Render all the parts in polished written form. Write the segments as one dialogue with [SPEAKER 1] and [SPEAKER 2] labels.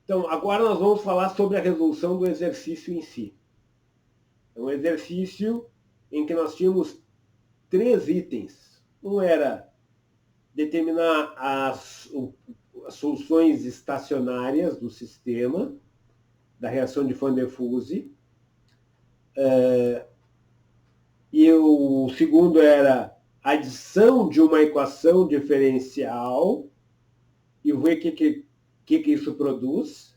[SPEAKER 1] Então, agora nós vamos falar sobre a resolução do exercício em si. É um exercício em que nós tínhamos 3 itens. Um era determinar as soluções estacionárias do sistema, da reação de Van der Waals. E o segundo era a adição de uma equação diferencial e ver o que isso produz.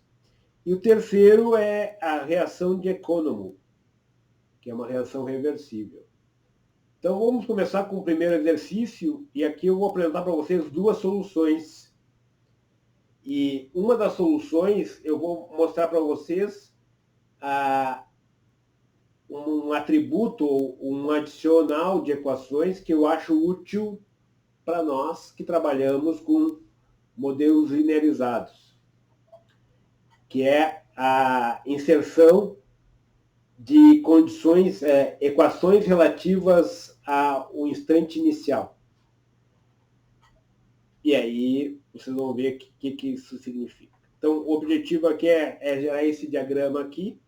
[SPEAKER 1] E o terceiro é a reação de Economou, que é uma reação reversível. Então, vamos começar com o primeiro exercício, e aqui eu vou apresentar para vocês 2 soluções. E uma das soluções, eu vou mostrar para vocês um atributo ou um adicional de equações que eu acho útil para nós que trabalhamos com modelos linearizados, que é a inserção de condições, equações relativas ao instante inicial. E aí vocês vão ver o que isso significa. Então, o objetivo aqui é gerar esse diagrama aqui.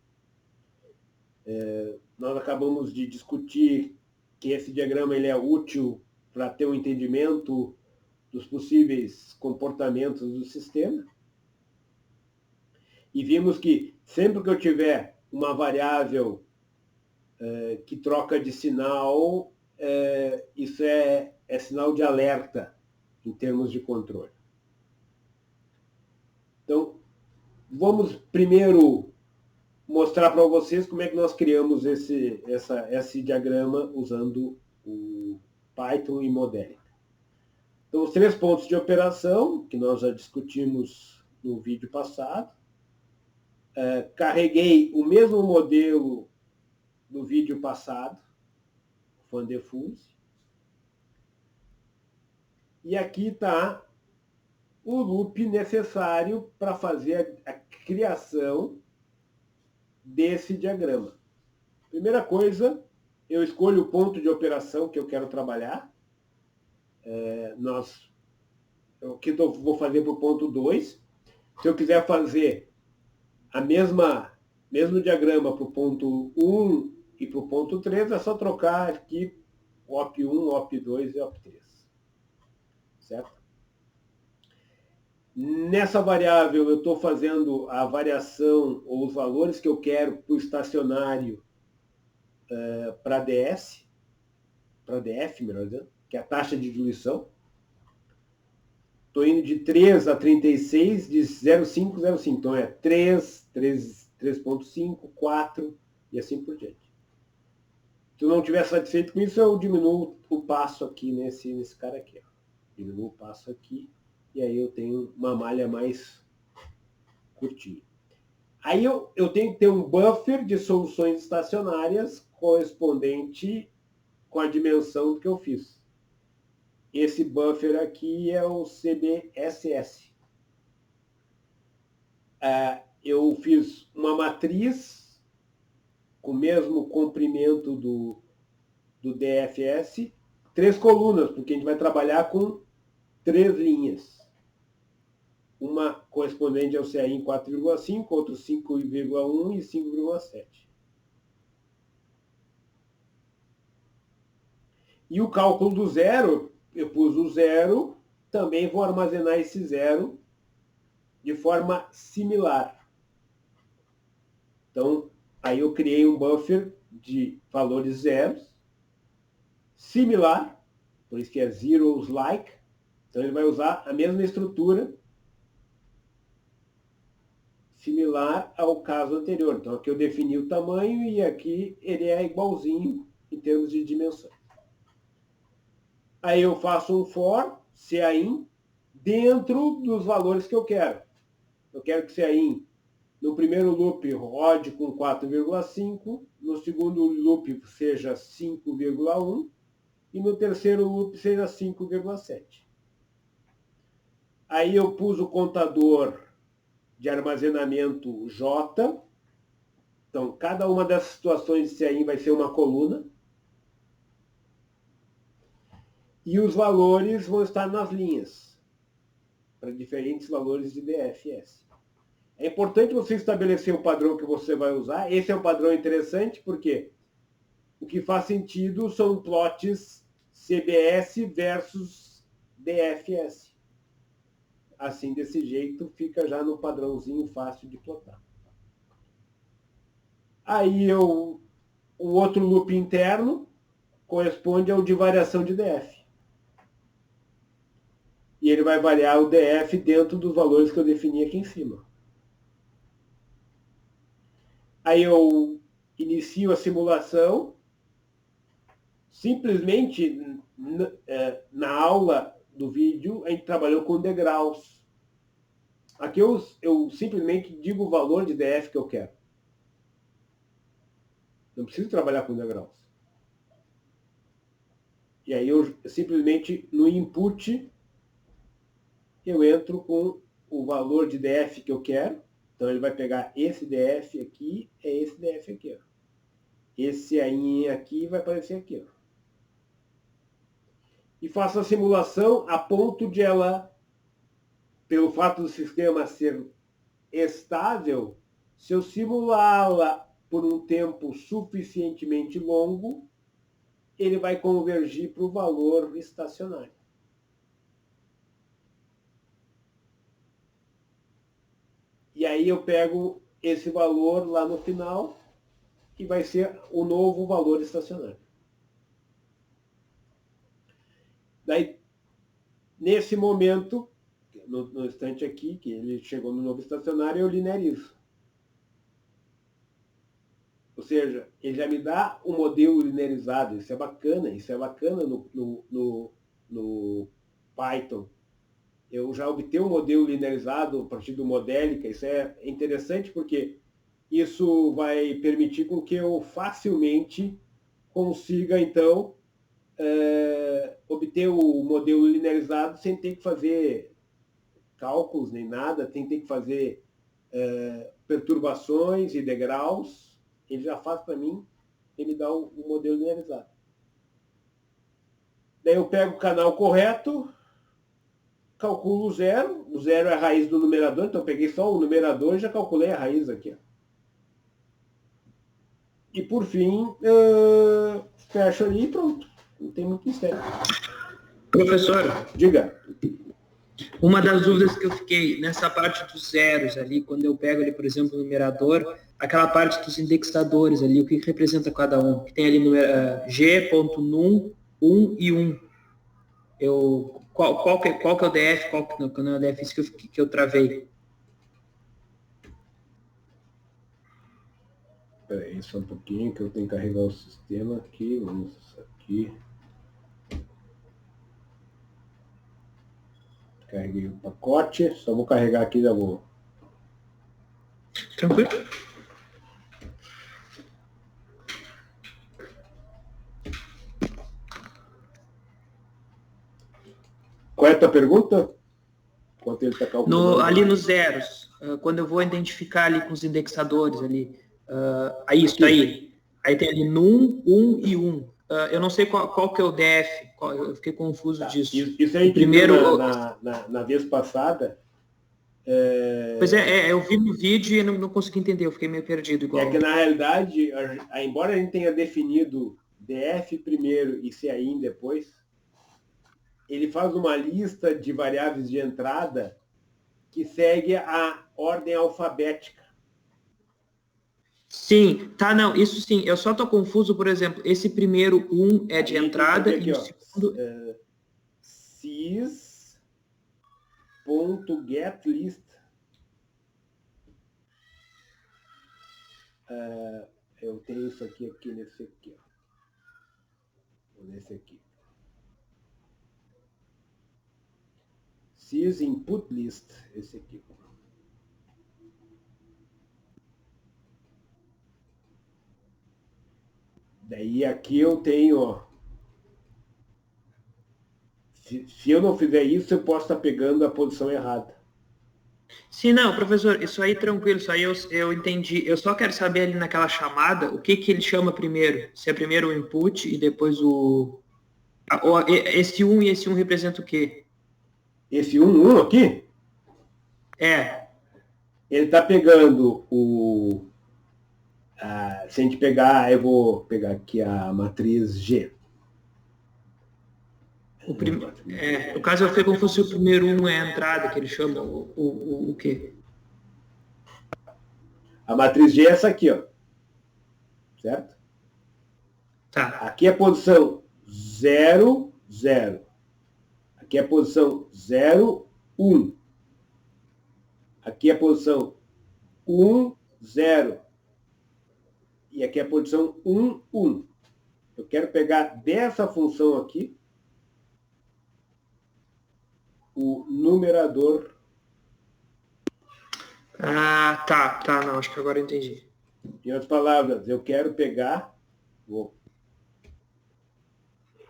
[SPEAKER 1] Nós acabamos de discutir que esse diagrama ele é útil para ter um entendimento dos possíveis comportamentos do sistema. E vimos que sempre que eu tiver uma variável que troca de sinal, isso é sinal de alerta em termos de controle. Então, vamos primeiro mostrar para vocês como é que nós criamos esse diagrama usando o Python e Modelic. Então, os 3 pontos de operação, que nós já discutimos no vídeo passado. Carreguei o mesmo modelo do vídeo passado, Van der Waals. E aqui está o loop necessário para fazer a criação desse diagrama. Primeira coisa, eu escolho o ponto de operação que eu quero trabalhar. O que eu vou fazer para o ponto 2. Se eu quiser fazer mesmo diagrama para o ponto 1 e para o ponto 3, é só trocar aqui o OP1, OP2 e OP3. Certo? Nessa variável, eu estou fazendo a variação ou os valores que eu quero para o estacionário para DS, para DF, melhor dizendo, que é a taxa de diluição. Estou indo de 3 a 36, de 0,5 a 0,5. Então, é 3, 3,5, 4 e assim por diante. Se eu não estiver satisfeito com isso, eu diminuo o passo aqui nesse cara aqui. Ó. Diminuo o passo aqui e aí eu tenho uma malha mais curtinha. Aí eu tenho que ter um buffer de soluções estacionárias correspondente com a dimensão do que eu fiz. Esse buffer aqui é o CBSS. Eu fiz uma matriz com o mesmo comprimento do DFS, 3 colunas, porque a gente vai trabalhar com 3 linhas. Uma correspondente ao CA em 4,5, outro 5,1 e 5,7. E o cálculo do zero, eu pus o zero, também vou armazenar esse zero de forma similar. Então, aí eu criei um buffer de valores zeros, similar, por isso que é zeros like. Então, ele vai usar a mesma estrutura, similar ao caso anterior. Então, aqui eu defini o tamanho e aqui ele é igualzinho em termos de dimensões. Aí eu faço um for, CAIN, dentro dos valores que eu quero. Eu quero que CAIN, no primeiro loop, rode com 4,5, no segundo loop seja 5,1 e no terceiro loop seja 5,7. Aí eu pus o contador de armazenamento J. Então, cada uma dessas situações de CAIN vai ser uma coluna. E os valores vão estar nas linhas, para diferentes valores de DFS. É importante você estabelecer o padrão que você vai usar. Esse é um padrão interessante, porque o que faz sentido são plots CBS versus DFS. Assim, desse jeito, fica já no padrãozinho fácil de plotar. Aí o outro loop interno corresponde ao de variação de DF. E ele vai variar o DF dentro dos valores que eu defini aqui em cima. Aí eu inicio a simulação. Simplesmente, na aula do vídeo, a gente trabalhou com degraus. Aqui eu simplesmente digo o valor de DF que eu quero. Não preciso trabalhar com degraus. E aí eu simplesmente, no input, eu entro com o valor de DF que eu quero. Então ele vai pegar esse DF aqui, é esse DF aqui. Ó. Esse aí aqui vai aparecer aqui. Ó. E faço a simulação a ponto de ela, pelo fato do sistema ser estável, se eu simulá-la por um tempo suficientemente longo, ele vai convergir para o valor estacionário. E aí eu pego esse valor lá no final, que vai ser o novo valor estacionário. Daí, nesse momento, no instante aqui, que ele chegou no novo estacionário, eu linearizo. Ou seja, ele já me dá um modelo linearizado. Isso é bacana no Python. Eu já obtenho um modelo linearizado a partir do Modelica. Isso é interessante porque isso vai permitir com que eu facilmente consiga, então, obter o modelo linearizado sem ter que fazer cálculos nem nada, sem ter que fazer perturbações e degraus. Ele já faz para mim, ele dá o modelo linearizado. Daí eu pego o canal correto, calculo o zero. O zero é a raiz do numerador, então eu peguei só o numerador e já calculei a raiz aqui. Ó. E por fim, fecho ali e pronto. Não tem muito mistério.
[SPEAKER 2] Professor,
[SPEAKER 1] diga.
[SPEAKER 2] Uma das dúvidas que eu fiquei nessa parte dos zeros ali, quando eu pego ali, por exemplo, o numerador, aquela parte dos indexadores ali, o que representa cada um? Que tem ali G.num, 1 e 1. Qual que é o DF, qual que não é o DF? Isso que eu travei.
[SPEAKER 1] Espera aí, só um pouquinho que eu tenho que carregar o sistema aqui. Vamos aqui. Carreguei o pacote, só vou carregar aqui e já vou.
[SPEAKER 2] Tranquilo?
[SPEAKER 1] Qual é a tua pergunta? Enquanto ele está calculando.
[SPEAKER 2] Ali nos zeros, quando eu vou identificar ali com os indexadores ali, aí isso aí. Aí tem ali num, 1 e 1. Eu não sei qual que é o DF, eu fiquei confuso disso.
[SPEAKER 1] Isso aí primeiro na vez passada.
[SPEAKER 2] Pois eu vi no vídeo e não consegui entender, eu fiquei meio perdido igual.
[SPEAKER 1] É que na realidade, embora a gente tenha definido DF primeiro e CAIN depois, ele faz uma lista de variáveis de entrada que segue a ordem alfabética.
[SPEAKER 2] Sim, tá, não, isso sim, eu só tô confuso, por exemplo, esse primeiro 1 é de entrada
[SPEAKER 1] aqui,
[SPEAKER 2] e o segundo...
[SPEAKER 1] sys.getList. Eu tenho isso aqui nesse aqui, ó. Nesse aqui. Sys.inputList, esse aqui. Daí aqui eu tenho, ó, se eu não fizer isso, eu posso estar pegando a posição errada.
[SPEAKER 2] Sim, não, professor, isso aí tranquilo, isso aí eu entendi. Eu só quero saber ali naquela chamada, o que ele chama primeiro? Se é primeiro o input e depois esse 1 e esse 1 representa o quê?
[SPEAKER 1] Esse 1 aqui?
[SPEAKER 2] É.
[SPEAKER 1] Ele está pegando se a gente pegar, eu vou pegar aqui a matriz G.
[SPEAKER 2] No caso, eu fui como fosse o primeiro é a entrada, que ele chama o quê?
[SPEAKER 1] A matriz G é essa aqui, ó. Certo?
[SPEAKER 2] Tá.
[SPEAKER 1] Aqui é a posição 0, 0. Aqui é a posição 0, 1. Aqui é a posição 1, 0. E aqui é a posição 1, 1. Eu quero pegar dessa função aqui o numerador.
[SPEAKER 2] Tá, não, acho que agora eu entendi.
[SPEAKER 1] Em outras palavras, eu quero pegar,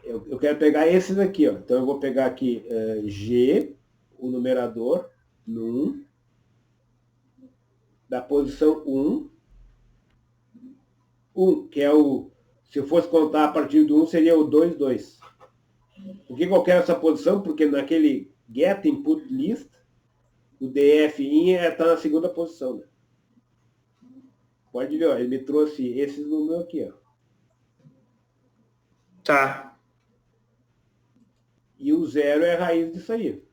[SPEAKER 1] eu quero pegar esses aqui, ó. Então eu vou pegar aqui G, o numerador, no 1, da posição 1, 1, que é se eu fosse contar a partir do 1, seria o 2, 2. Por que eu quero essa posição? Porque naquele get input list, o df in está na segunda posição. Né? Pode ver, ó, ele me trouxe esses números aqui. Ó.
[SPEAKER 2] Tá.
[SPEAKER 1] E o 0 é a raiz disso aí.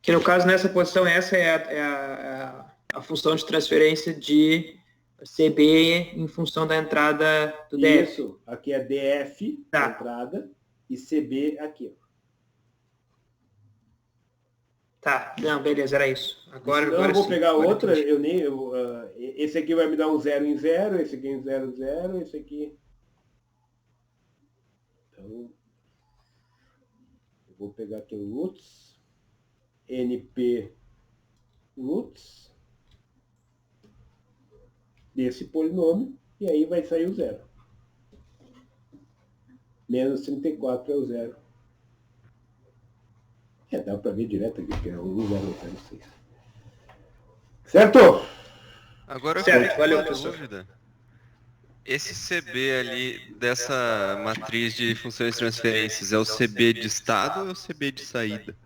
[SPEAKER 2] Que no caso, nessa posição, essa é a função de transferência de CB em função da entrada do DF.
[SPEAKER 1] Isso, aqui é DF,
[SPEAKER 2] tá.
[SPEAKER 1] A entrada, e CB aqui.
[SPEAKER 2] Tá, não, beleza, era isso. Agora
[SPEAKER 1] eu vou
[SPEAKER 2] sim,
[SPEAKER 1] pegar outra, esse aqui vai me dar um 0 em 0, esse aqui em 0, 0, esse aqui... Então, eu vou pegar aqui o roots, NP roots, desse polinômio, e aí vai sair o 0. Menos 34 é o 0. Dá para ver direto aqui, que é 1, 0, 0, 6. Certo?
[SPEAKER 3] Agora eu
[SPEAKER 2] certo, valeu,
[SPEAKER 3] uma
[SPEAKER 2] professor.
[SPEAKER 3] dúvida. Esse CB ali dessa matriz de funções de transferências é o CB de estado ou é o CB de saída?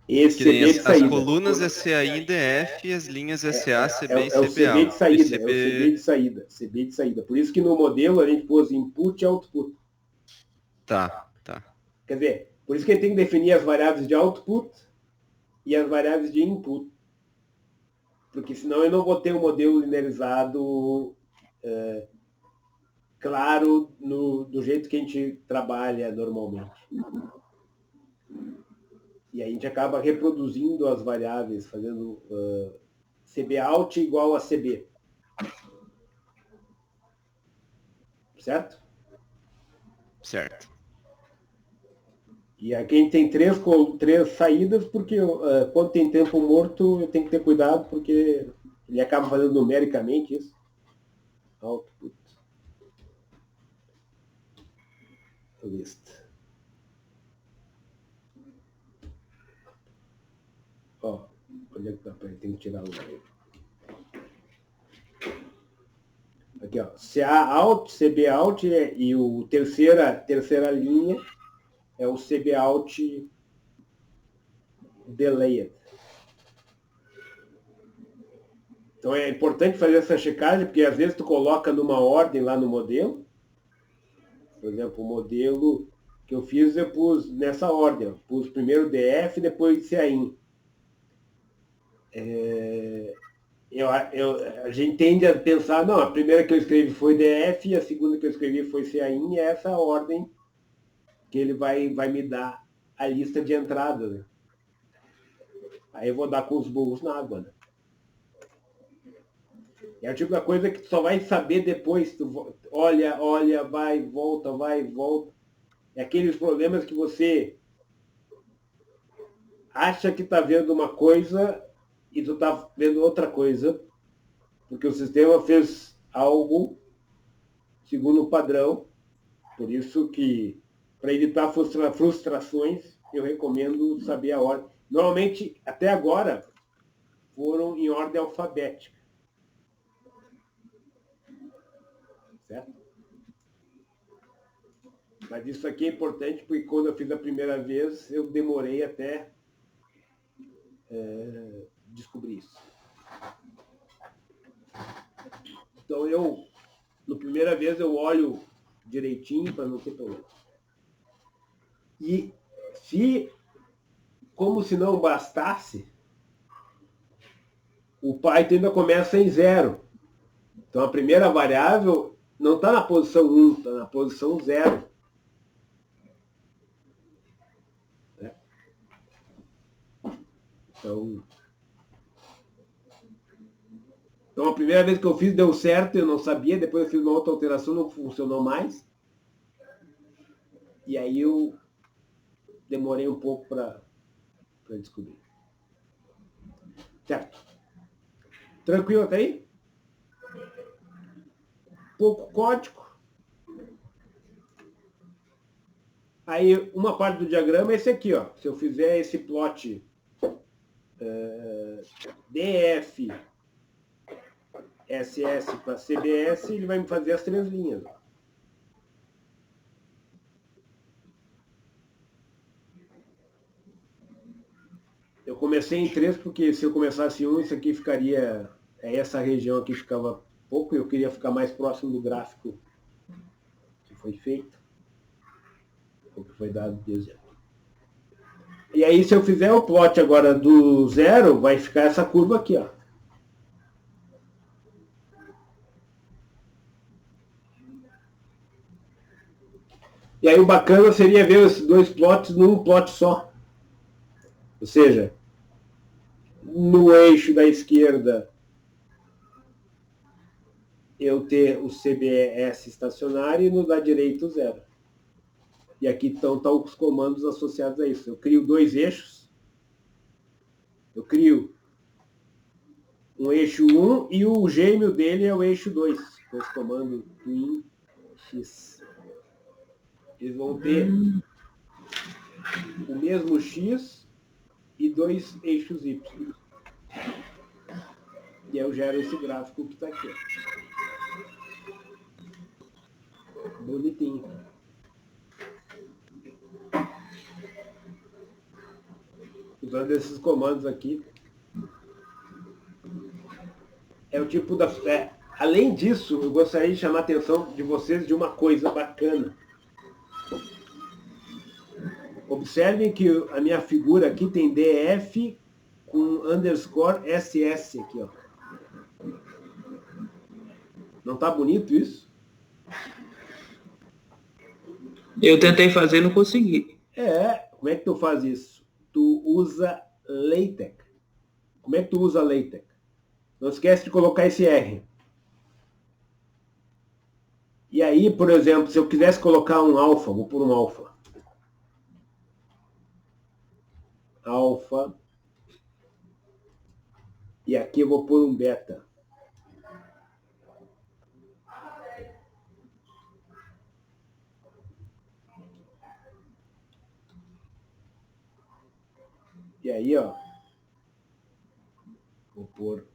[SPEAKER 1] Esse CB de saída.
[SPEAKER 3] As colunas é CA em DF e as linhas é CA, CB e CBA.
[SPEAKER 1] É o CB de saída, é o CB de saída. CB de saída. Por isso que no modelo a gente pôs input e output.
[SPEAKER 3] Tá.
[SPEAKER 1] Quer dizer, por isso que a gente tem que definir as variáveis de output e as variáveis de input. Porque senão eu não vou ter um modelo linearizado claro do jeito que a gente trabalha normalmente. E a gente acaba reproduzindo as variáveis, fazendo CBOut igual a CB. Certo?
[SPEAKER 3] Certo.
[SPEAKER 1] E aqui a gente tem três saídas, porque quando tem tempo morto, eu tenho que ter cuidado, porque ele acaba fazendo numericamente isso. Output. List. Ó, onde é que tá? Tem que tirar o... Aqui, ó. CA out, CB out e o terceira linha é o CB out delayed. Então é importante fazer essa checagem, porque às vezes tu coloca numa ordem lá no modelo. Por exemplo, o modelo que eu fiz, eu pus nessa ordem. Eu pus primeiro DF, depois CAIN. A gente tende a pensar, não, a primeira que eu escrevi foi DF e a segunda que eu escrevi foi CAIN, e é essa ordem que ele vai me dar a lista de entrada. Né? Aí eu vou dar com os burros na água. Né? É a típica coisa que tu só vai saber depois. Tu olha, vai, volta. É aqueles problemas que você acha que está vendo uma coisa e tu está vendo outra coisa, porque o sistema fez algo segundo o padrão. Por isso que, para evitar frustrações, eu recomendo saber a ordem. Normalmente, até agora, foram em ordem alfabética. Certo? Mas isso aqui é importante porque quando eu fiz a primeira vez, eu demorei até descobrir isso. Então na primeira vez eu olho direitinho para não ter problema. E como se não bastasse, o Python ainda começa em 0. Então a primeira variável não está na posição 1, está na posição 0. Então a primeira vez que eu fiz deu certo, eu não sabia, depois eu fiz uma outra alteração, não funcionou mais. E aí eu demorei um pouco para descobrir. Certo? Tranquilo até aí? Pouco código. Aí uma parte do diagrama é esse aqui, ó. Se eu fizer esse plot DF SS para CBS, ele vai me fazer as 3 linhas. Eu comecei em 3 porque se eu começasse em 1, isso aqui ficaria... Essa região aqui ficava pouco, eu queria ficar mais próximo do gráfico que foi feito, o que foi dado de exemplo. E aí, se eu fizer o plot agora do 0, vai ficar essa curva aqui, ó. E aí o bacana seria ver os 2 plots num plot só. Ou seja, no eixo da esquerda eu ter o CBS estacionário e no da direita o 0. E aqui estão os comandos associados a isso. Eu crio 2 eixos. Eu crio um eixo 1 e o gêmeo dele é o eixo 2. Com esse comando twin x. Eles vão ter o mesmo x e 2 eixos y. E eu gero esse gráfico que está aqui. Bonitinho. Usando esses comandos aqui. É o tipo da... além disso, eu gostaria de chamar a atenção de vocês de uma coisa bacana. Observem que a minha figura aqui tem DF com underscore SS aqui, ó. Não tá bonito isso?
[SPEAKER 2] Eu tentei fazer e não consegui.
[SPEAKER 1] Como é que tu faz isso? Tu usa LaTeX. Como é que tu usa LaTeX? Não esquece de colocar esse R. E aí, por exemplo, se eu quisesse colocar um alfa, vou pôr um alfa. Alfa. E aqui eu vou pôr um beta. E aí, ó, vou pôr,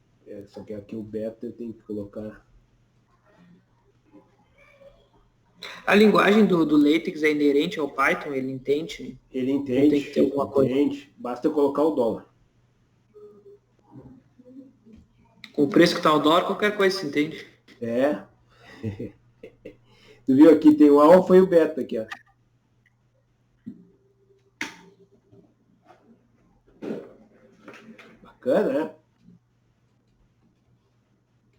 [SPEAKER 1] só que aqui o beta eu tenho que colocar...
[SPEAKER 2] A linguagem do LaTeX é inerente ao Python? Ele entende?
[SPEAKER 1] Ele entende,
[SPEAKER 2] tem que ter alguma coisa.
[SPEAKER 1] Basta eu colocar o dólar.
[SPEAKER 2] Com o preço que está o dólar, qualquer coisa se entende.
[SPEAKER 1] Tu viu aqui, tem o alfa e o beta aqui, ó. Bacana,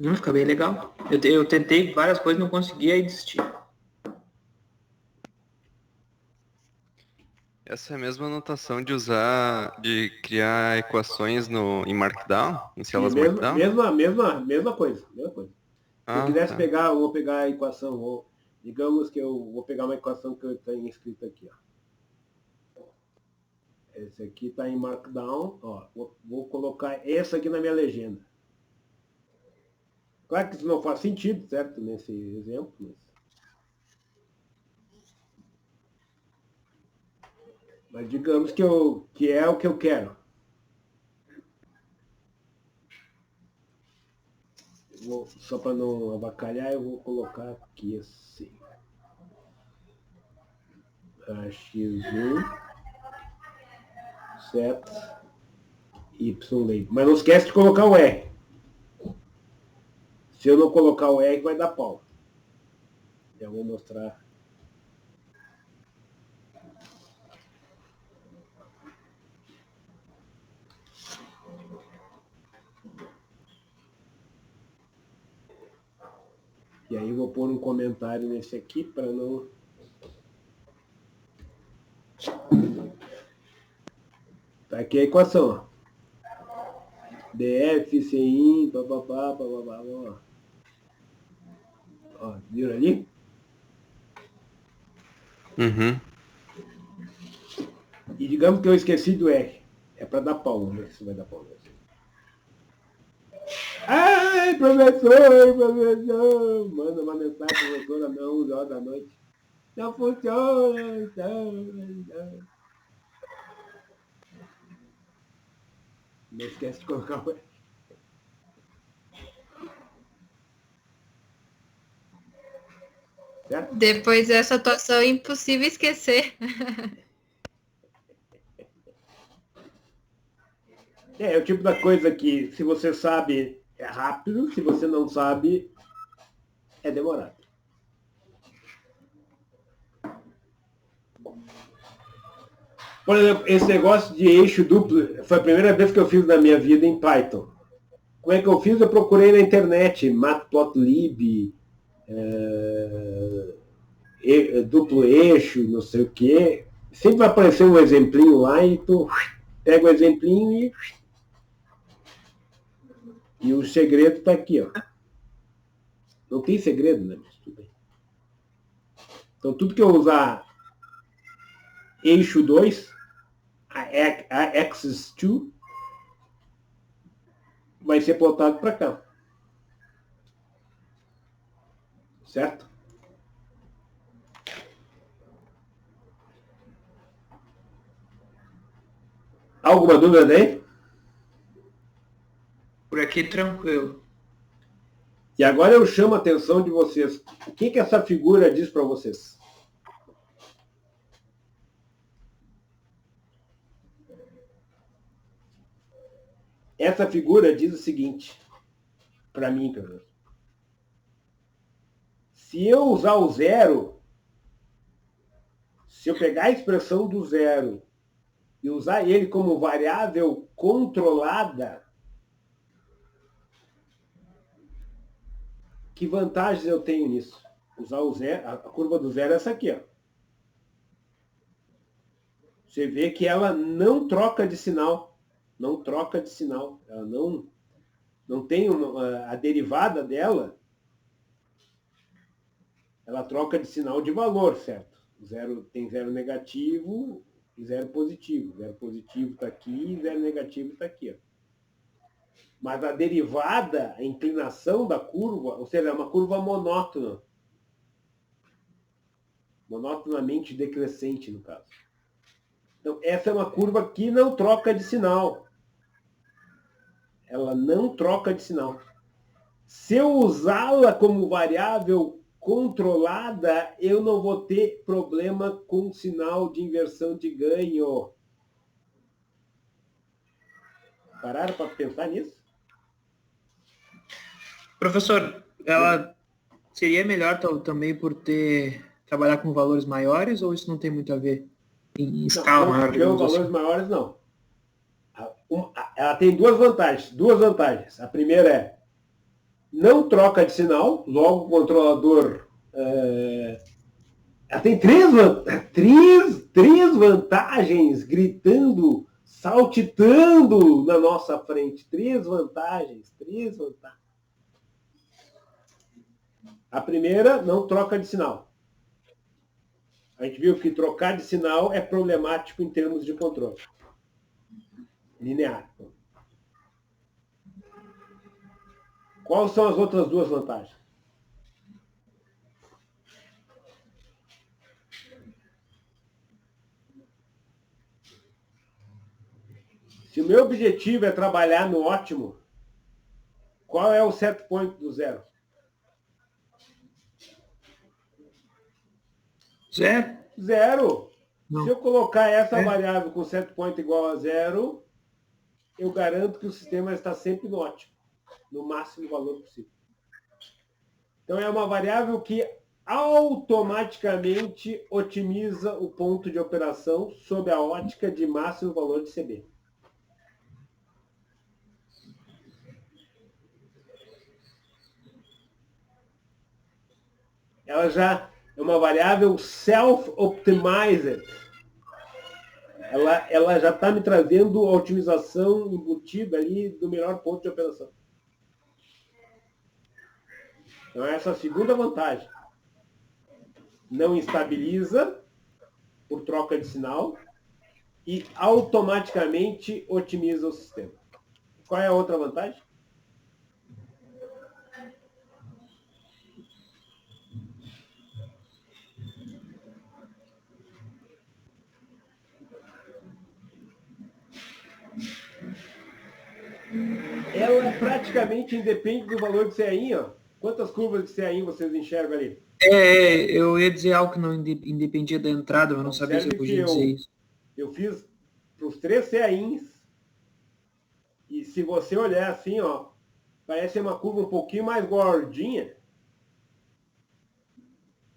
[SPEAKER 1] né?
[SPEAKER 2] Fica bem legal. Eu tentei várias coisas, não conseguia e desisti.
[SPEAKER 3] Essa é a mesma notação de criar equações em Markdown, em células Markdown?
[SPEAKER 1] Mesma coisa. Se eu quisesse pegar, eu vou pegar a equação, digamos que eu vou pegar uma equação que eu tenho escrita aqui, ó. Esse aqui está em Markdown, ó, vou colocar essa aqui na minha legenda. Claro que isso não faz sentido, certo, nesse exemplo, mas digamos que é o que eu quero. Só para não avacalhar, eu vou colocar aqui assim. X1 set Y label. Mas não esquece de colocar o R. Se eu não colocar o R, vai dar pau. Já vou mostrar. E aí eu vou pôr um comentário nesse aqui para não... Tá aqui a equação. DF, CI, papapá, papapá, ó. Viram ali?
[SPEAKER 3] Uhum.
[SPEAKER 1] E digamos que eu esqueci do R. É para dar pau, vamos ver se vai dar pau. Ai, professor! Manda uma mensagem, professora, não, 11 horas da noite. Não funciona, não. Não esquece de colocar o R. Certo?
[SPEAKER 4] Depois dessa atuação é impossível esquecer.
[SPEAKER 1] É o tipo da coisa que, se você sabe, é rápido, se você não sabe, é demorado. Por exemplo, esse negócio de eixo duplo foi a primeira vez que eu fiz na minha vida em Python. Como é que eu fiz? Eu procurei na internet, matplotlib, duplo eixo, não sei o quê. Sempre vai aparecer um exemplinho lá e tu pega o exemplinho e o segredo está aqui, ó. Não tem segredo, né? Mas tudo bem. Então, tudo que eu usar eixo 2, a axis 2, vai ser plotado para cá. Certo? Alguma dúvida aí?
[SPEAKER 2] Por aqui, tranquilo.
[SPEAKER 1] E agora eu chamo a atenção de vocês. O que essa figura diz para vocês? Essa figura diz o seguinte, para mim, pelo menos. Se eu usar o zero, se eu pegar a expressão do zero e usar ele como variável controlada, que vantagens eu tenho nisso? Usar o zero, a curva do zero é essa aqui, ó. Você vê que ela não troca de sinal. Não troca de sinal. Ela não tem a derivada dela, ela troca de sinal de valor, certo? Zero, tem zero negativo e zero positivo. Zero positivo está aqui e zero negativo está aqui, ó. Mas a derivada, a inclinação da curva, ou seja, é uma curva monótona. Monotonamente decrescente, no caso. Então, essa é uma curva que não troca de sinal. Ela não troca de sinal. Se eu usá-la como variável controlada, eu não vou ter problema com sinal de inversão de ganho. Pararam para pensar nisso?
[SPEAKER 2] Professor, ela seria melhor também por trabalhar com valores maiores ou isso não tem muito a ver em escala
[SPEAKER 1] não,
[SPEAKER 2] maior?
[SPEAKER 1] Não, valores maiores não. Ela tem duas vantagens. A primeira é não troca de sinal, logo o controlador... ela tem três vantagens gritando, saltitando na nossa frente. Três vantagens. A primeira, não troca de sinal. A gente viu que trocar de sinal é problemático em termos de controle linear. Quais são as outras duas vantagens? Se o meu objetivo é trabalhar no ótimo, qual é o set point do zero? Zero. Não. Se eu colocar essa variável com set point igual a zero, eu garanto que o sistema está sempre no ótimo, no máximo valor possível. Então, é uma variável que automaticamente otimiza o ponto de operação sob a ótica de máximo valor de CB. Ela já é uma variável self-optimized. Ela já está me trazendo a otimização embutida ali do melhor ponto de operação. Então, essa é a segunda vantagem. Não instabiliza por troca de sinal e automaticamente otimiza o sistema. Qual é a outra vantagem? Ela praticamente independe do valor de CAIN, ó. Quantas curvas de CAIN vocês enxergam ali?
[SPEAKER 2] Eu ia dizer algo que não independia da entrada, mas não sabia se eu podia dizer isso.
[SPEAKER 1] Eu fiz para os 3 CAINs, e se você olhar assim, ó, parece uma curva um pouquinho mais gordinha,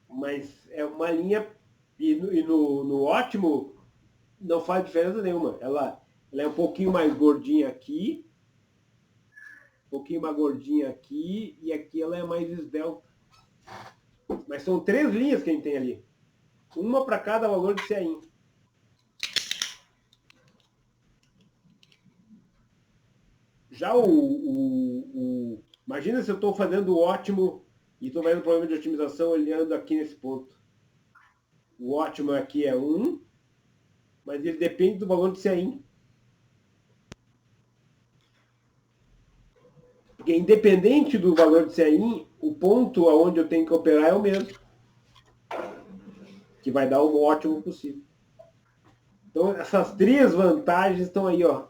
[SPEAKER 1] mas é uma linha, e no ótimo não faz diferença nenhuma. Ela é um pouquinho mais gordinha aqui, um pouquinho mais gordinha aqui, e aqui ela é mais esbelta. Mas são 3 linhas que a gente tem ali. Uma para cada valor de CAIN. Já imagina se eu estou fazendo o ótimo e estou fazendo problema de otimização olhando aqui nesse ponto. O ótimo aqui é 1, mas ele depende do valor de CAIN. Porque independente do valor de CAIN, o ponto aonde eu tenho que operar é o mesmo. Que vai dar o ótimo possível. Então, essas 3 vantagens estão aí, ó.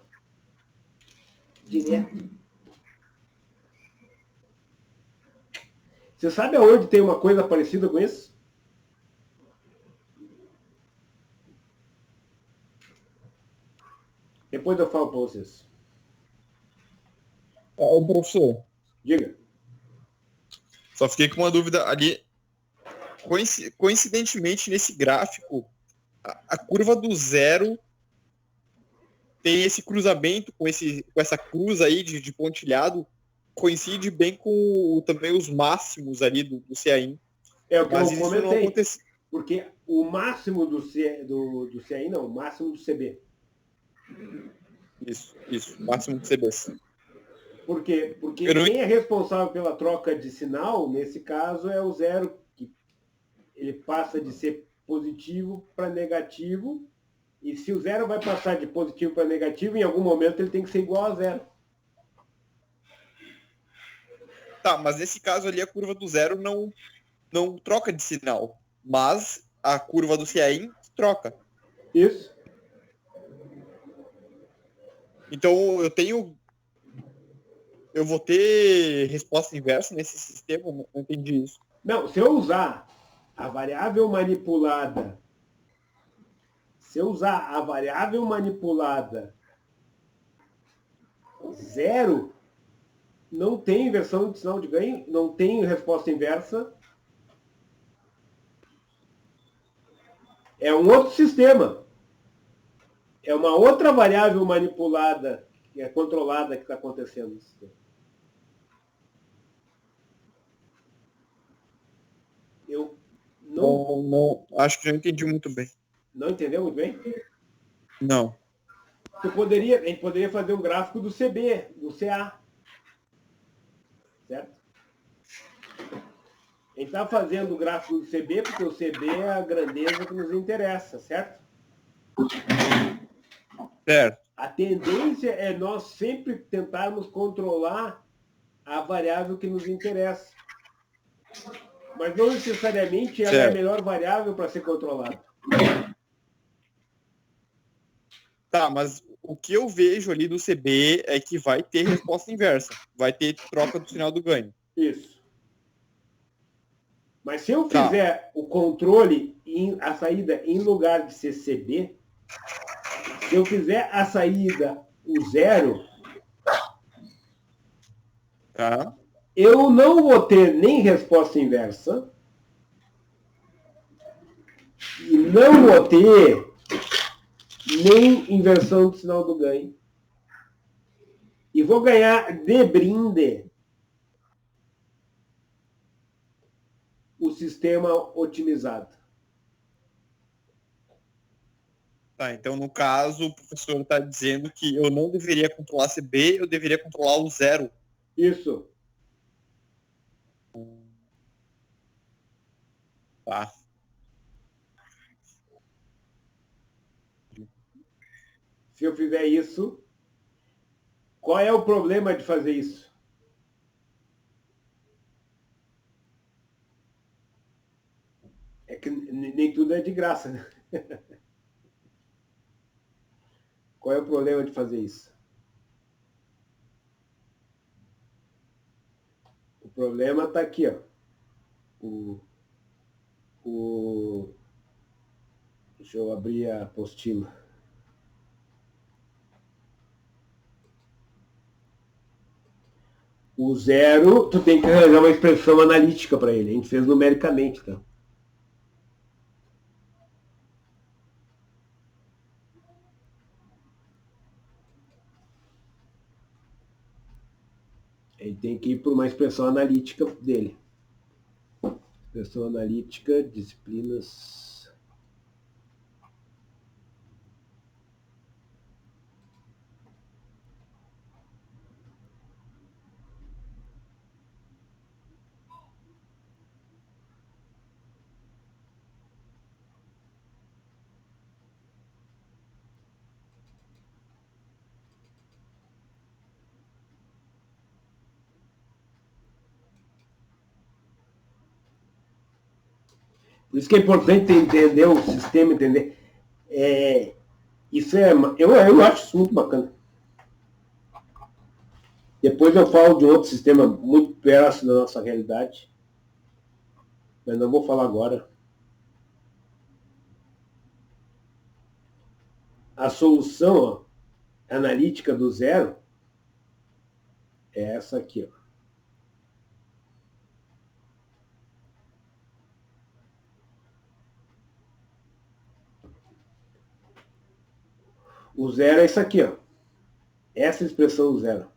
[SPEAKER 1] Direto. Você sabe aonde tem uma coisa parecida com isso? Depois eu falo para vocês.
[SPEAKER 5] Professor.
[SPEAKER 1] Diga.
[SPEAKER 5] Só fiquei com uma dúvida ali. Coincidentemente, nesse gráfico, a curva do zero tem esse cruzamento com essa cruz aí de pontilhado, coincide bem com também os máximos ali do CAIN.
[SPEAKER 1] É o que
[SPEAKER 5] mas
[SPEAKER 1] eu
[SPEAKER 5] isso
[SPEAKER 1] comentei.
[SPEAKER 5] não acontece.
[SPEAKER 1] Porque o máximo do CAIN, não, o máximo do CB.
[SPEAKER 5] Isso, máximo do CB.
[SPEAKER 1] Por quê? Porque quem é responsável pela troca de sinal, nesse caso, é o zero, que ele passa de ser positivo para negativo, e se o zero vai passar de positivo para negativo, em algum momento ele tem que ser igual a zero.
[SPEAKER 5] Tá, mas nesse caso ali a curva do zero não troca de sinal, mas a curva do CAIN troca.
[SPEAKER 1] Isso.
[SPEAKER 5] Então eu vou ter resposta inversa nesse sistema? Não entendi isso.
[SPEAKER 1] Não, se eu usar a variável manipulada, zero, não tem inversão de sinal de ganho, não tem resposta inversa. É um outro sistema. É uma outra variável manipulada, que é controlada, que está acontecendo no sistema. Eu
[SPEAKER 5] não acho que já entendi muito bem.
[SPEAKER 1] Não entendeu muito bem?
[SPEAKER 5] Não.
[SPEAKER 1] A gente poderia fazer um gráfico do CB, do CA. Certo? A gente está fazendo o gráfico do CB porque o CB é a grandeza que nos interessa, certo?
[SPEAKER 5] Certo.
[SPEAKER 1] A tendência é nós sempre tentarmos controlar a variável que nos interessa. Mas não necessariamente ela é a melhor variável para ser controlada.
[SPEAKER 5] Tá, mas o que eu vejo ali do CB é que vai ter resposta inversa. Vai ter troca do sinal do ganho.
[SPEAKER 1] Isso. Mas se eu fizer o controle, a saída em lugar de ser CB, se eu fizer a saída o zero,
[SPEAKER 5] Tá.
[SPEAKER 1] eu não vou ter nem resposta inversa e não vou ter nem inversão do sinal do ganho. E vou ganhar de brinde o sistema otimizado.
[SPEAKER 5] Tá, então no caso, o professor está dizendo que eu não deveria controlar CB, eu deveria controlar o zero.
[SPEAKER 1] Isso.
[SPEAKER 5] Tá.
[SPEAKER 1] Se eu fizer isso, qual é o problema de fazer isso? É que nem tudo é de graça, né? Qual é o problema de fazer isso? O problema está aqui, ó. Deixa eu abrir a apostila. O zero, tu tem que arranjar uma expressão analítica para ele. A gente fez numericamente, tá? Ele tem que ir para uma expressão analítica dele. Expressão analítica, disciplinas. Por isso que é importante entender o sistema, entender. Eu acho isso muito bacana. Depois eu falo de outro sistema muito próximo da nossa realidade, mas não vou falar agora. A solução, ó, analítica do zero é essa aqui, ó. O zero é isso aqui, ó. Essa expressão zero.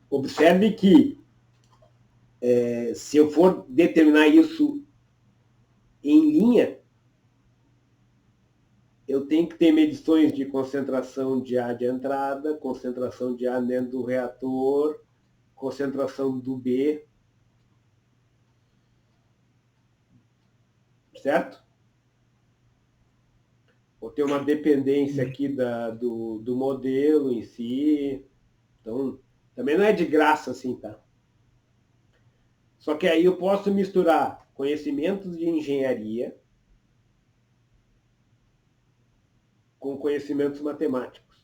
[SPEAKER 1] Observe que se eu for determinar isso em linha, eu tenho que ter medições de concentração de A de entrada, concentração de A dentro do reator, concentração do B. Certo? Vou ter uma dependência aqui do modelo em si. Então, também não é de graça assim, tá? Só que aí eu posso misturar conhecimentos de engenharia com conhecimentos matemáticos.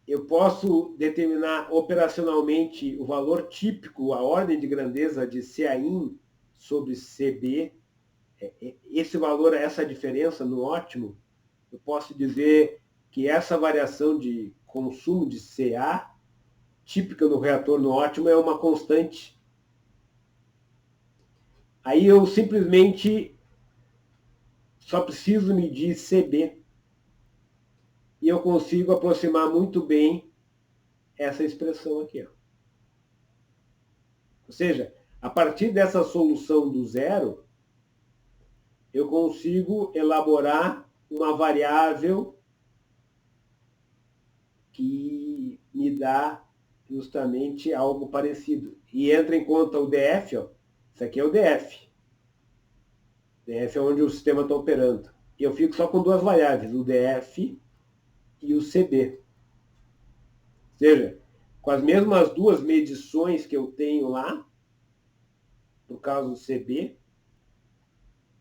[SPEAKER 1] Eu posso determinar operacionalmente o valor típico, a ordem de grandeza de CAIN sobre CB. Esse valor, essa diferença no ótimo, eu posso dizer que essa variação de consumo de CA, típica no reator no ótimo, é uma constante. Aí eu simplesmente só preciso medir CB. E eu consigo aproximar muito bem essa expressão aqui, ó. Ou seja, a partir dessa solução do zero, eu consigo elaborar uma variável que me dá justamente algo parecido. E entra em conta o DF, ó. Isso aqui é o DF. DF é onde o sistema está operando. E eu fico só com duas variáveis, o DF e o CB. Ou seja, com as mesmas duas medições que eu tenho lá, no caso do CB,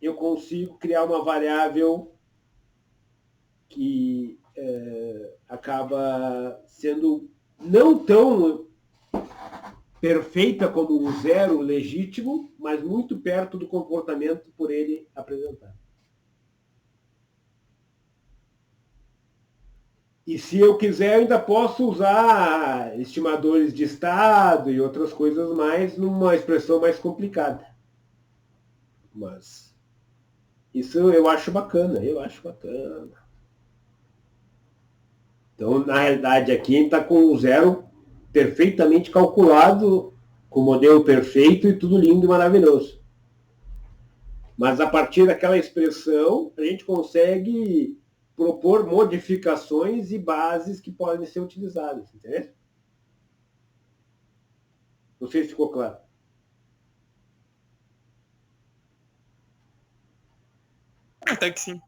[SPEAKER 1] eu consigo criar uma variável que acaba sendo não tão perfeita como o zero legítimo, mas muito perto do comportamento por ele apresentado. E se eu quiser, eu ainda posso usar estimadores de estado e outras coisas mais numa expressão mais complicada. Mas isso eu acho bacana, Então, na realidade, aqui a gente está com o zero perfeitamente calculado, com o modelo perfeito e tudo lindo e maravilhoso. Mas a partir daquela expressão, a gente consegue propor modificações e bases que podem ser utilizadas, entendeu? Não sei se ficou claro.
[SPEAKER 5] Até que sim.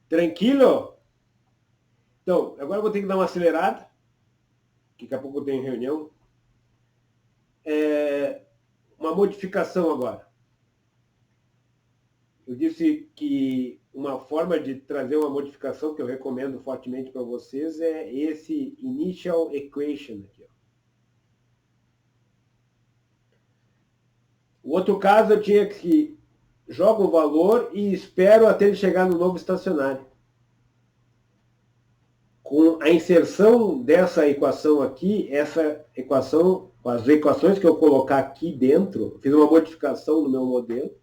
[SPEAKER 1] Tranquilo? Então, agora eu vou ter que dar uma acelerada, que daqui a pouco eu tenho reunião. Uma modificação agora. Eu disse que uma forma de trazer uma modificação que eu recomendo fortemente para vocês é esse initial equation aqui. Ó. O outro caso eu tinha que jogo um valor e espero até ele chegar no novo estacionário. Com a inserção dessa equação aqui, essa equação, as equações que eu colocar aqui dentro, fiz uma modificação no meu modelo.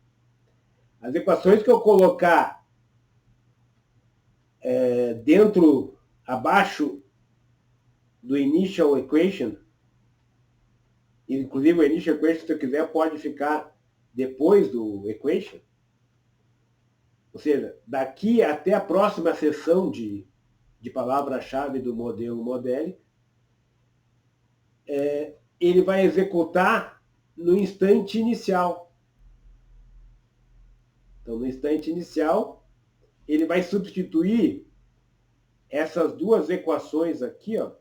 [SPEAKER 1] As equações que eu colocar dentro, abaixo do initial equation, inclusive o initial equation, se eu quiser, pode ficar depois do equation. Ou seja, daqui até a próxima seção de palavra-chave do modelo modélico, ele vai executar no instante inicial. Então, no instante inicial, ele vai substituir essas duas equações aqui, ó.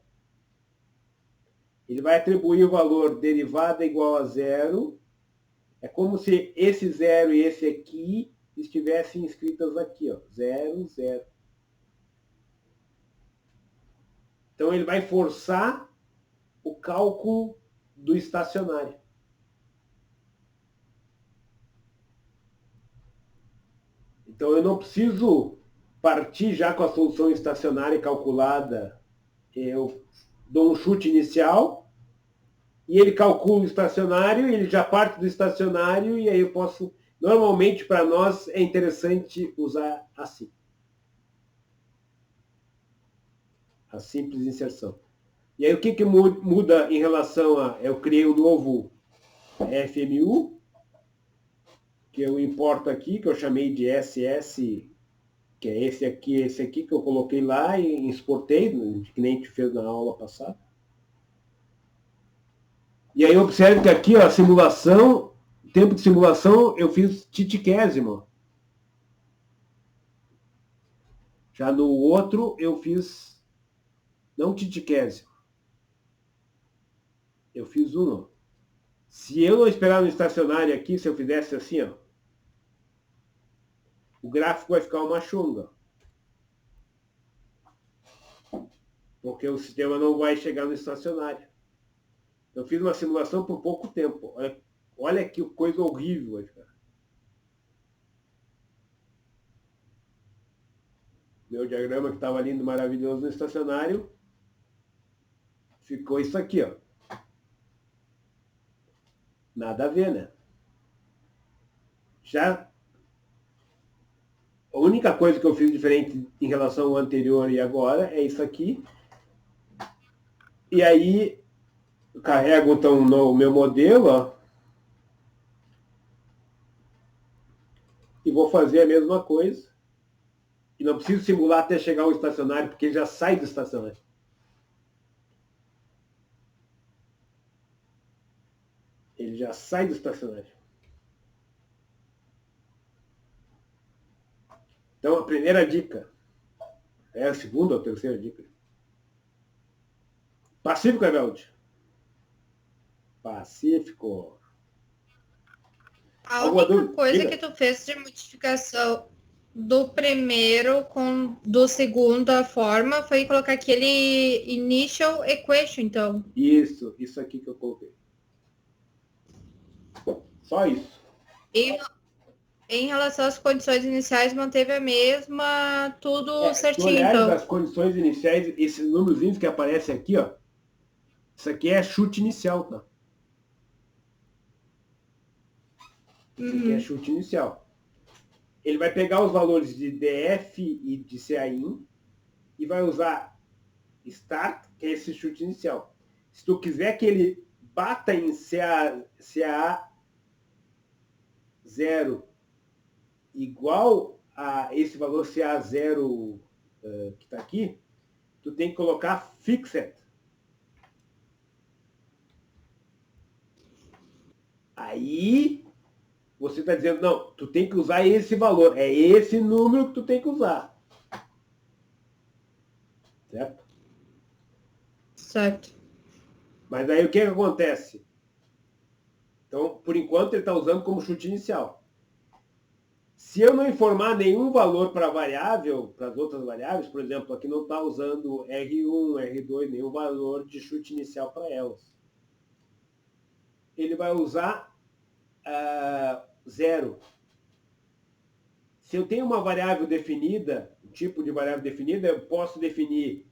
[SPEAKER 1] Ele vai atribuir o valor derivada igual a zero. É como se esse zero e esse aqui estivessem escritas aqui, ó. 0, 0. Então, ele vai forçar o cálculo do estacionário. Então, eu não preciso partir já com a solução estacionária calculada. Eu dou um chute inicial e ele calcula o estacionário, ele já parte do estacionário e aí eu posso... Normalmente, para nós, é interessante usar assim. A simples inserção. E aí, o que muda em relação a... Eu criei um novo FMU, que eu importo aqui, que eu chamei de SS, que é esse aqui que eu coloquei lá e exportei, que nem a gente fez na aula passada. E aí, observe que aqui, ó, a simulação, tempo de simulação, eu fiz titicésimo. Já no outro, eu fiz, não titicésimo. Eu fiz um, ó. Se eu não esperar no estacionário aqui, se eu fizesse assim, ó, o gráfico vai ficar uma chunga. Porque o sistema não vai chegar no estacionário. Eu fiz uma simulação por pouco tempo. Olha que coisa horrível vai ficar. Meu diagrama que estava lindo, maravilhoso no estacionário, ficou isso aqui, ó. Nada a ver, né? Já a única coisa que eu fiz diferente em relação ao anterior e agora é isso aqui. E aí, eu carrego então o meu modelo, ó, e vou fazer a mesma coisa. E não preciso simular até chegar ao estacionário, porque ele já sai do estacionário. Ele já sai do estacionário. Então, a primeira dica, é a segunda ou a terceira dica. Pacífico, Evelde? Pacífico.
[SPEAKER 4] A única coisa que tu fez de modificação do primeiro com do segundo a forma foi colocar aquele initial equation, então.
[SPEAKER 1] Isso aqui que eu coloquei. Só isso.
[SPEAKER 4] Em relação às condições iniciais, manteve a mesma, tudo
[SPEAKER 1] Se
[SPEAKER 4] certinho,
[SPEAKER 1] olhares
[SPEAKER 4] então.
[SPEAKER 1] as condições iniciais, esses númerozinhos que aparecem aqui, ó, isso aqui é chute inicial, tá? Isso aqui é chute inicial. Ele vai pegar os valores de DF e de CAIN e vai usar start, que é esse chute inicial. Se tu quiser que ele bata em CA 0 igual a esse valor CA0 que está aqui, tu tem que colocar fixed. Aí você está dizendo, não, tu tem que usar esse valor, é esse número que tu tem que usar. Certo?
[SPEAKER 4] Certo.
[SPEAKER 1] Mas aí o que acontece? Então, por enquanto, ele está usando como chute inicial. Se eu não informar nenhum valor para a variável, para as outras variáveis, por exemplo, aqui não está usando R1, R2, nenhum valor de chute inicial para elas. Ele vai usar 0. Se eu tenho uma variável definida, um tipo de variável definida, eu posso definir,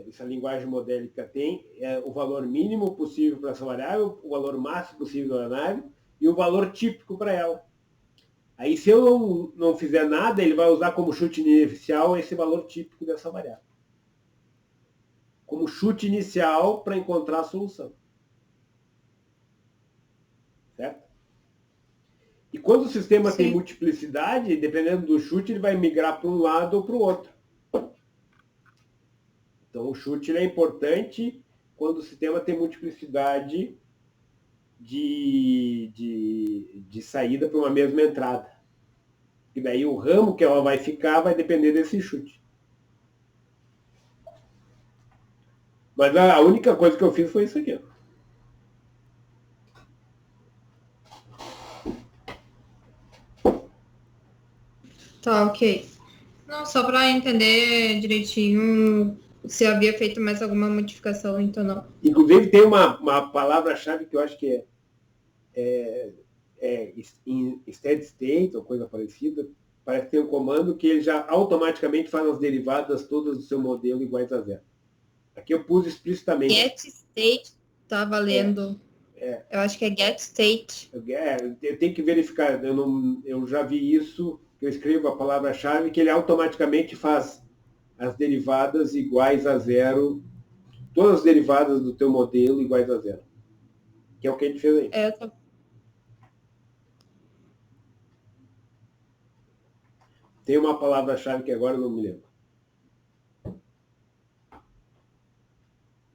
[SPEAKER 1] essa linguagem modélica tem, o valor mínimo possível para essa variável, o valor máximo possível da variável e o valor típico para ela. Aí, se eu não fizer nada, ele vai usar como chute inicial esse valor típico dessa variável. Como chute inicial para encontrar a solução. Certo? E quando o sistema tem multiplicidade, dependendo do chute, ele vai migrar para um lado ou para o outro. Então, o chute é importante quando o sistema tem multiplicidade de saída para uma mesma entrada. E daí o ramo que ela vai ficar vai depender desse chute. Mas a única coisa que eu fiz foi isso aqui.
[SPEAKER 4] Tá, ok. Não, só para entender direitinho se havia feito mais alguma modificação, então não.
[SPEAKER 1] Inclusive tem uma palavra-chave que eu acho que em steady state ou coisa parecida. Parece que tem um comando que ele já automaticamente faz as derivadas todas do seu modelo iguais a zero. Aqui eu pus explicitamente.
[SPEAKER 4] Get state tá valendo. Eu acho que é get state.
[SPEAKER 1] Eu tenho que verificar. Eu já vi isso, que eu escrevo a palavra-chave, que ele automaticamente faz as derivadas iguais a zero, todas as derivadas do teu modelo iguais a zero. Que é o que a gente fez aí. Tem uma palavra-chave que agora eu não me lembro.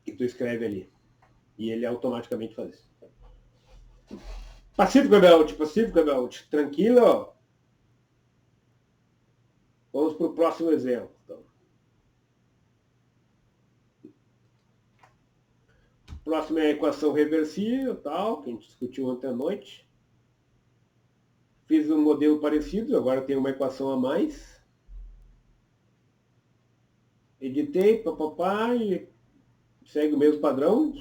[SPEAKER 1] Que tu escreve ali. E ele automaticamente faz isso. Pacífico, Belt. Tranquilo? Vamos para o próximo exemplo. Então. O próximo é a equação reversível, tal, que a gente discutiu ontem à noite. Fiz um modelo parecido, agora tem uma equação a mais. Editei, papapá, e segue o mesmo padrão.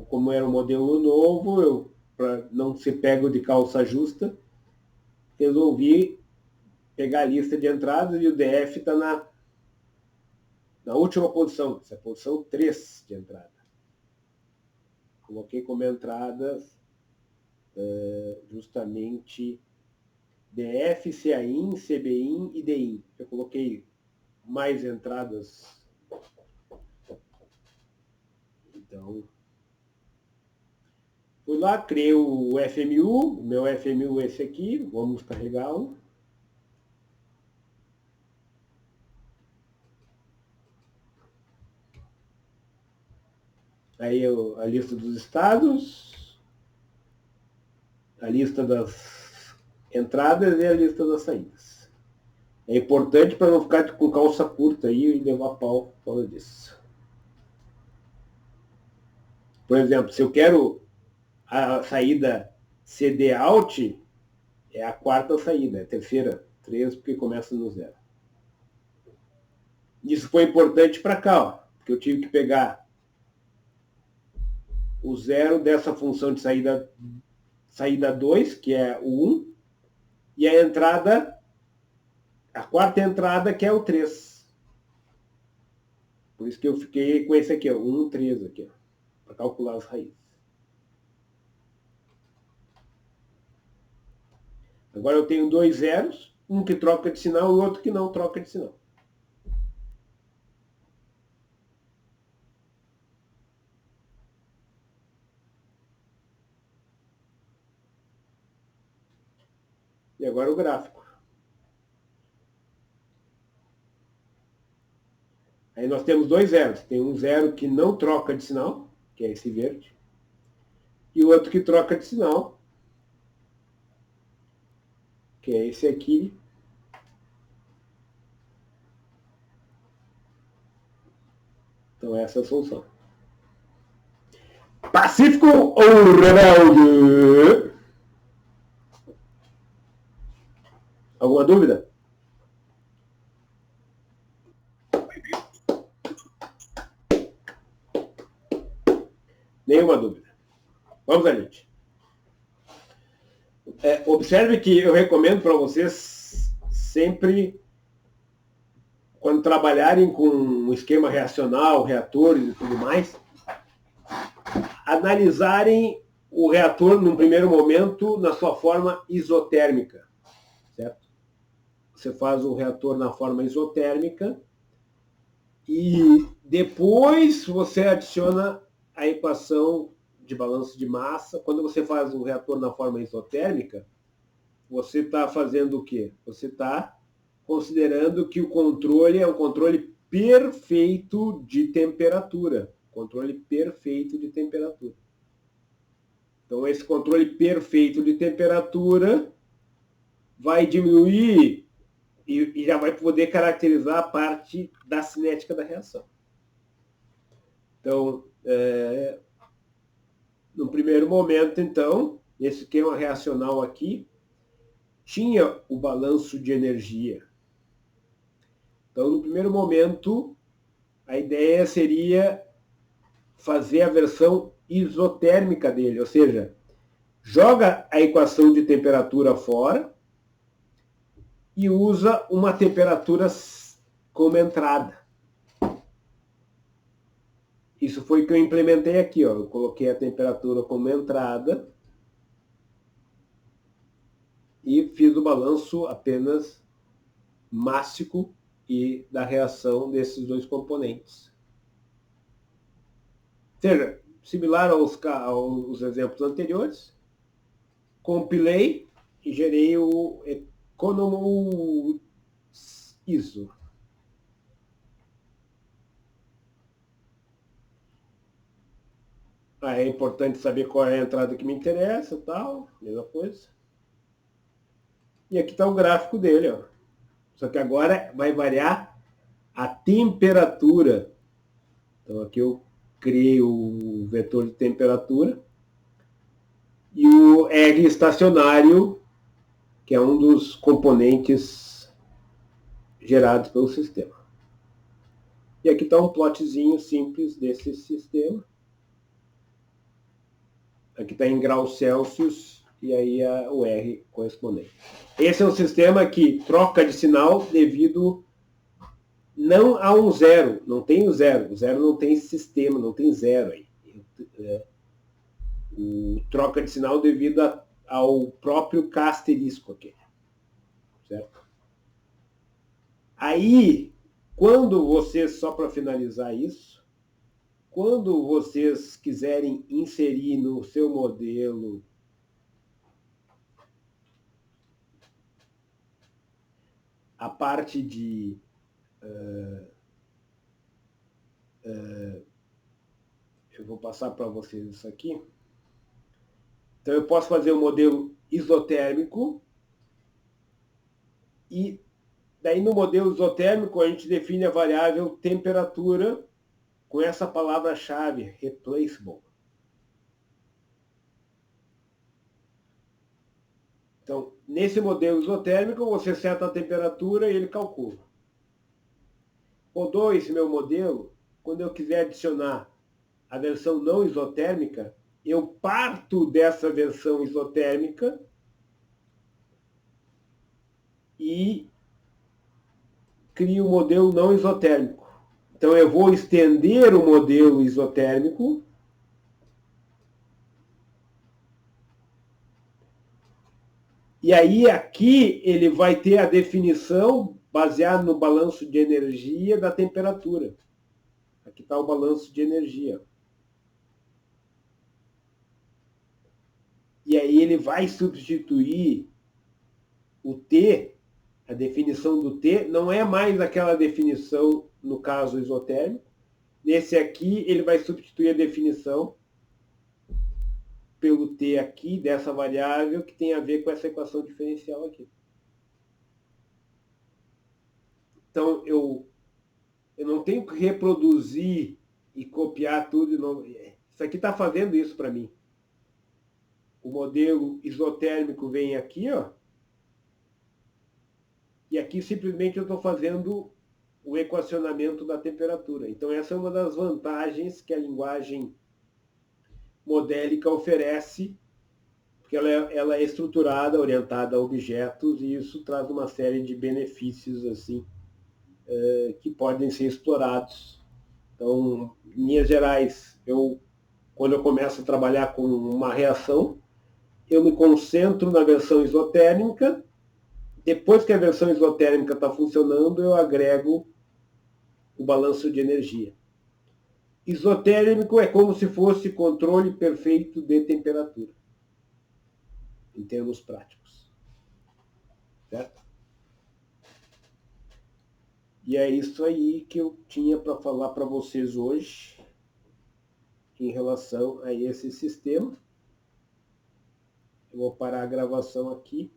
[SPEAKER 1] Como era um modelo novo, para não ser pego de calça justa, resolvi pegar a lista de entradas e o DF está na última posição. Essa é a posição 3 de entrada. Coloquei como entradas justamente DF, CAIN, CBIN e DIN. Eu coloquei mais entradas. Então, fui lá, criei o FMU, o meu FMU é esse aqui, vamos carregá-lo. Aí a lista dos estados, a lista das entradas e a lista das saídas. É importante para não ficar com calça curta aí e levar pau por causa disso. Por exemplo, se eu quero a saída CD out, é a quarta saída, é a terceira 3, porque começa no 0. Isso foi importante para cá, ó, porque eu tive que pegar o 0 dessa função de saída 2, que é o 1, e a quarta entrada, que é o 3. Por isso que eu fiquei com esse aqui, ó, 1, 3 aqui, para calcular as raízes. Agora eu tenho 2 zeros, um que troca de sinal e outro que não troca de sinal. E agora o gráfico. Aí nós temos 2 zeros. Tem um zero que não troca de sinal, que é esse verde, e o outro que troca de sinal, que é esse aqui. Então essa é a solução. Pacífico ou rebelde? Alguma dúvida? Nenhuma dúvida. Vamos adiante. Observe que eu recomendo para vocês sempre, quando trabalharem com um esquema reacional, reatores e tudo mais, analisarem o reator, num primeiro momento, na sua forma isotérmica. Certo? Você faz o reator na forma isotérmica e depois você adiciona a equação de balanço de massa. Quando você faz o reator na forma isotérmica, você está fazendo o quê? Você está considerando que o controle é um controle perfeito de temperatura. Controle perfeito de temperatura. Então, esse controle perfeito de temperatura vai diminuir e já vai poder caracterizar a parte da cinética da reação. Então, no primeiro momento, então, esse esquema reacional aqui tinha o balanço de energia. Então, no primeiro momento, a ideia seria fazer a versão isotérmica dele, ou seja, joga a equação de temperatura fora e usa uma temperatura como entrada. Isso foi o que eu implementei aqui, ó. Eu coloquei a temperatura como entrada e fiz o balanço apenas mássico e da reação desses dois componentes. Ou seja, similar aos exemplos anteriores, compilei e gerei o Economo ISO. É importante saber qual é a entrada que me interessa, tal, mesma coisa. E aqui está o gráfico dele, ó. Só que agora vai variar a temperatura. Então aqui eu criei o vetor de temperatura e o R estacionário, que é um dos componentes gerados pelo sistema. E aqui está um plotzinho simples desse sistema. Aqui está em graus Celsius e aí o R correspondente. Esse é um sistema que troca de sinal devido não a um zero, não tem o zero. O zero não tem sistema, não tem zero aí. O troca de sinal devido ao próprio K asterisco aqui. Certo? Aí, quando vocês, só para finalizar isso, quando vocês quiserem inserir no seu modelo a parte de eu vou passar para vocês isso aqui. Então, eu posso fazer um modelo isotérmico e daí no modelo isotérmico a gente define a variável temperatura com essa palavra-chave, replaceable. Então, nesse modelo isotérmico, você seta a temperatura e ele calcula. Rodou esse meu modelo, quando eu quiser adicionar a versão não isotérmica, eu parto dessa versão isotérmica e crio o modelo não isotérmico. Então, eu vou estender o modelo isotérmico e aí aqui ele vai ter a definição baseada no balanço de energia da temperatura. Aqui está o balanço de energia. E aí ele vai substituir o T, a definição do T, não é mais aquela definição no caso isotérmico. Nesse aqui, ele vai substituir a definição pelo T aqui, dessa variável, que tem a ver com essa equação diferencial aqui. Então, eu não tenho que reproduzir e copiar tudo de novo. Isso aqui está fazendo isso para mim. O modelo isotérmico vem aqui, ó. E aqui simplesmente eu estou fazendo o equacionamento da temperatura. Então essa é uma das vantagens que a linguagem modélica oferece, porque ela é estruturada, orientada a objetos, e isso traz uma série de benefícios assim, que podem ser explorados. Então, em linhas gerais, quando eu começo a trabalhar com uma reação, eu me concentro na versão isotérmica. Depois que a versão isotérmica está funcionando, eu agrego o balanço de energia. Isotérmico é como se fosse controle perfeito de temperatura, em termos práticos. Certo? E é isso aí que eu tinha para falar para vocês hoje, em relação a esse sistema. Eu vou parar a gravação aqui.